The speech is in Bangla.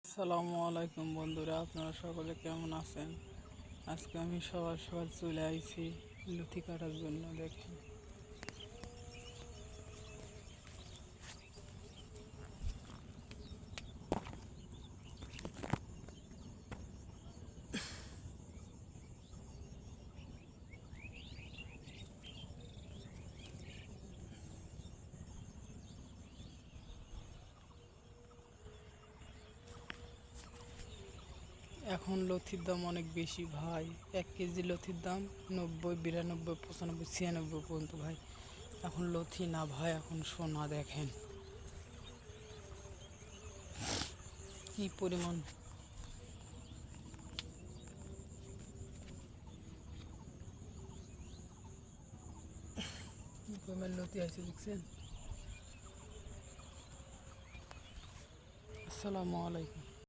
আসসালামু আলাইকুম বন্ধুরা, আপনারা সকলে কেমন আছেন? আজকে আমি সকাল সকাল চলে আইছি লুচি কাটার জন্য। দেখেন, এখন লথির দাম অনেক বেশি ভাই। 1 কেজি লথির দাম 90, 92, 95, 96 পর্যন্ত ভাই। এখন লথি না ভাই, এখন সোনা। দেখেন কি পরিমাণ, কি পরিমাণ লথি আছে দেখছেন। আসসালামু আলাইকুম।